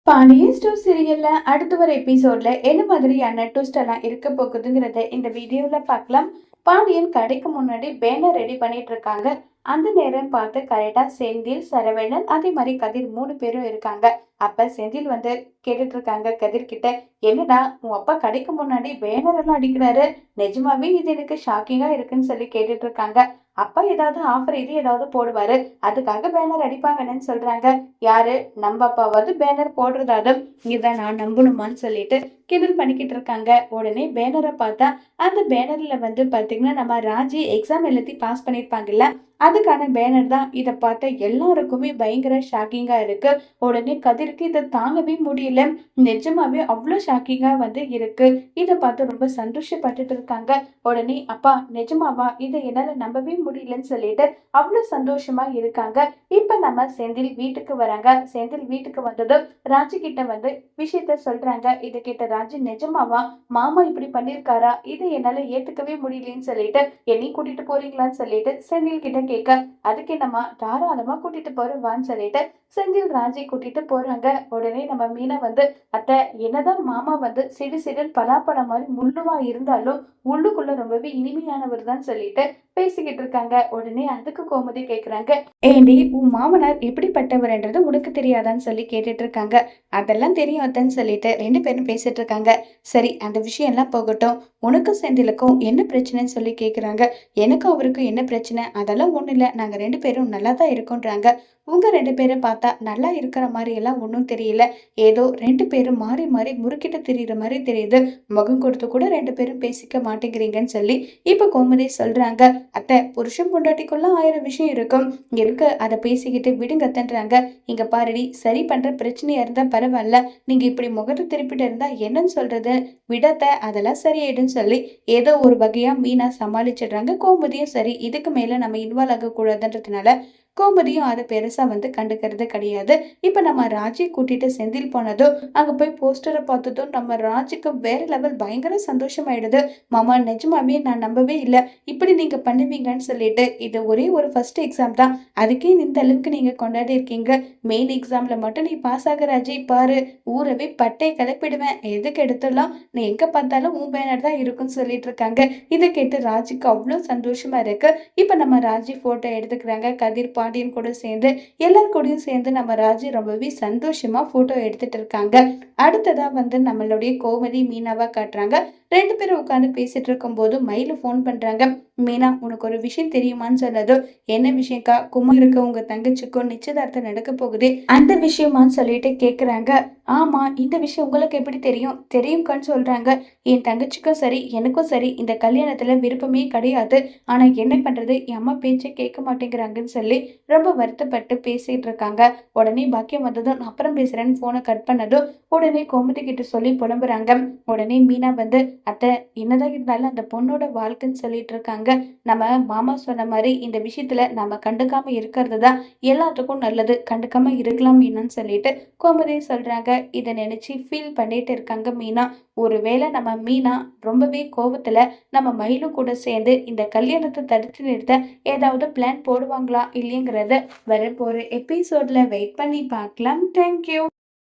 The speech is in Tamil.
பாண்டியன் ஸ்டோர் சீரியல்ல அடுத்து வர எபிசோட்ல என்ன மாதிரியான ட்விஸ்ட் எல்லாம் இருக்க போகுதுங்கிறத இந்த வீடியோல பார்க்கலாம். பாண்டியன் கடைக்கு முன்னாடி பேனர் ரெடி பண்ணிட்டு இருக்காங்க. அந்த நேரம் பார்த்து கரெக்டா செந்தில், சரவணன், அதே மாதிரி கதிர் 3 பேரும் இருக்காங்க. அப்ப செந்தில் வந்து கேட்டுட்டு இருக்காங்க கதிர் கிட்ட, என்னடா உன் அப்பா கடைக்கு முன்னாடி பேனர் எல்லாம் அடிக்கிறாரு, நிஜமாவே இது எனக்கு ஷாக்கிங்கா இருக்குன்னு சொல்லி கேட்டுட்டு இருக்காங்க. அப்பா ஏதாவது ஆஃபர் இது ஏதாவது போடுவாரு, அதுக்காக பேனர் அடிப்பாங்கன்னு சொல்றாங்க. யாரு நம்ம அப்பாவது பேனர் போடுறதாவது இதை நான் நம்பணுமான்னு சொல்லிட்டு கிண்டல் பண்ணிக்கிட்டு இருக்காங்க. உடனே பேனரை பார்த்தா அந்த பேனர்ல வந்து பாத்தீங்கன்னா நம்ம ராஜி எக்ஸாம் எழுதி பாஸ் பண்ணிருப்பாங்கல்ல, அதுக்கான பேனர் தான். இதை பார்த்த எல்லாருக்குமே பயங்கர ஷாக்கிங்கா இருக்கு. உடனே கதிருக்கு இதை தாங்கவே முடியல, நிஜமாவே அவ்வளோ ஷாக்கிங்கா வந்து இருக்கு. இதை பார்த்து ரொம்ப சந்தோஷப்பட்டுட்டு இருக்காங்க. உடனே அப்பா நிஜமாவா, இதை என்னால நம்பவே முடியலன்னு சொல்லிட்டு அவ்வளோ சந்தோஷமா இருக்காங்க. இப்ப நம்ம செந்தில் வீட்டுக்கு வராங்க. செந்தில் வீட்டுக்கு வந்ததும் ராஜி கிட்ட வந்து விஷயத்த சொல்றாங்க. இதை கேட்ட ராஜி, நிஜமாவா மாமா இப்படி பண்ணிருக்காரா, இதை என்னால ஏத்துக்கவே முடியலன்னு சொல்லிட்டு என்னையும் கூட்டிட்டு போறீங்களான்னு சொல்லிட்டு செந்தில் கிட்ட கேட்க, அதுக்கு என்னம்மா தாராளமா கூட்டிட்டு போறவான்னு சொல்லிட்டு செந்தில் ராஜி கூட்டிட்டு போறாங்க. உடனே நம்ம மீனா வந்து, அத்தை என்னதான் மாமா வந்து சிடு சிடுன்னு பலாப்பழம் மாதிரி முள்ளுவா இருந்தாலும் உள்ளுக்குள்ள ரொம்பவே இனிமையானவர் தான் சொல்லிட்டு பேசிக்கிட்டு இருக்காங்க. உடனே அதுக்கு கோமதி கேக்குறாங்க, ஏண்டி உன் மாமனார் எப்படிப்பட்டவர்ன்றது உனக்கு தெரியாதான்னு சொல்லி கேட்டுட்டு இருக்காங்க. அதெல்லாம் தெரியும் அத்தன்னு சொல்லிட்டு 2 பேரும் பேசிட்டு இருக்காங்க. சரி அந்த விஷயம் எல்லாம் போகட்டும், உனக்கும் செந்திலுக்கும் என்ன பிரச்சனைன்னு சொல்லி கேக்குறாங்க. எனக்கும் அவருக்கும் என்ன பிரச்சனை, அதெல்லாம் ஒண்ணும் இல்ல, நாங்க 2 பேரும் நல்லா தான் இருக்கோன்றாங்க. உங்க 2 பேரை பார்த்தா நல்லா இருக்கிற மாதிரி எல்லாம் ஒன்றும் தெரியல, ஏதோ 2 பேரும் மாறி மாறி முறுக்கிட்டு திரியிற மாதிரி தெரியுது, முகம் கொடுத்து கூட 2 பேரும் பேசிக்க மாட்டேங்கிறீங்கன்னு சொல்லி இப்ப கோமதி சொல்றாங்க. அத்தை புருஷன் பொண்டாட்டிக்குள்ள 1000 விஷயம் இருக்கும், இருக்கு அதை பேசிக்கிட்டு விடுங்க அத்தன்றாங்க. இங்க பாருடி, சரி பண்ற பிரச்சனையா இருந்தா பரவாயில்ல, நீங்க இப்படி முகத்தை திருப்பிட்டு இருந்தா என்னன்னு சொல்றது, விடத்த அதெல்லாம் சரியாயிடுன்னு சொல்லி ஏதோ ஒரு வகையா மீனா சமாளிச்சிடுறாங்க. கோமதியும் சரி இதுக்கு மேல நம்ம இன்வால்வ் ஆக கூடாதுன்றதுனால கோமதியும் அதை பெருசா வந்து கண்டுக்கிறது கிடையாது. இப்ப நம்ம ராஜி கூட்டிட்டு செந்தில் போனதும் அங்க போய் போஸ்டரை பார்த்ததும் நம்ம ராஜிக்கு வேற லெவல் பயங்கர சந்தோஷமாயிடுது. மாமா நிஜமாவே நான் நம்பவே இல்லை இப்படி நீங்க பண்ணுவீங்கன்னு சொல்லிட்டு, இது ஒரே ஒரு ஃபர்ஸ்ட் எக்ஸாம் தான், அதுக்கே இந்த அளவுக்கு நீங்க கொண்டாடி இருக்கீங்க, மெயின் எக்ஸாம்ல மட்டும் நீ பாஸ் ஆக ராஜி, பாரு ஊரவே பட்டை கிளப்பிடுவேன், எதுக்கு எடுத்துலாம் நீ எங்க பார்த்தாலும் உன் பேனர் தான் இருக்குன்னு சொல்லிட்டு இருக்காங்க. இதை கேட்டு ராஜிக்கு அவ்வளோ சந்தோஷமா இருக்கு. இப்ப நம்ம ராஜி போட்டோ எடுத்துக்கிறாங்க. கதிர் பாண்டியன் கூட சேர்ந்து எல்லார் கூடயும் சேர்ந்து நம்ம ராஜி ரொம்பவே சந்தோஷமா போட்டோ எடுத்துட்டு இருக்காங்க. அடுத்ததா வந்து நம்மளுடைய கோமதி மீனாவா காட்டுறாங்க. 2 பேரும் உட்காந்து பேசிட்டு இருக்கும் போது மயிலு போன் பண்றாங்க. மீனா உனக்கு ஒரு விஷயம் தெரியுமான்னு சொன்னதும், என்ன விஷயக்கா, குமாருக்கு உங்க தங்கச்சிக்கும் நிச்சயதார்த்தம் நடக்க போகுது அந்த விஷயமான்னு சொல்லிட்டு கேக்குறாங்க. ஆமா இந்த விஷயம் உங்களுக்கு எப்படி தெரியும், தெரியும்கான்னு சொல்றாங்க. என் தங்கச்சிக்கும் சரி எனக்கும் சரி இந்த கல்யாணத்துல விருப்பமே கிடையாது, ஆனா என்ன பண்றது, என் அம்மா பேச்சை கேட்க மாட்டேங்கிறாங்கன்னு சொல்லி ரொம்ப வருத்தப்பட்டு பேசிட்டு இருக்காங்க. உடனே பாக்கியம் வந்ததும் நான் அப்புறம் பேசுறேன்னு போனை கட் பண்ணதும் உடனே கோமதி கிட்ட சொல்லி புலம்புறாங்க. உடனே மீனா வந்து, அத்தை என்னதான் இருந்தாலும் அந்த பொண்ணோட வாழ்க்கைன்னு சொல்லிட்டு இருக்காங்க, நம்ம மாமா சொன்ன மாதிரி இந்த விஷயத்துல நம்ம கண்டுக்காம இருக்கிறது தான் எல்லாத்துக்கும் நல்லது, கண்டுக்காம இருக்கலாம் மீனான்னு சொல்லிட்டு கோமதி சொல்றாங்க. இதை நினைச்சு ஃபீல் பண்ணிட்டு இருக்காங்க மீனா. ஒருவேளை நம்ம மீனா ரொம்பவே கோபத்துல நம்ம மயிலு கூட சேர்ந்து இந்த கல்யாணத்தை தடுத்து நிறுத்த ஏதாவது பிளான் போடுவாங்களா இல்லைங்கிறத வரப்போற எபிசோட்ல வெயிட் பண்ணி பார்க்கலாம். தேங்க்யூ.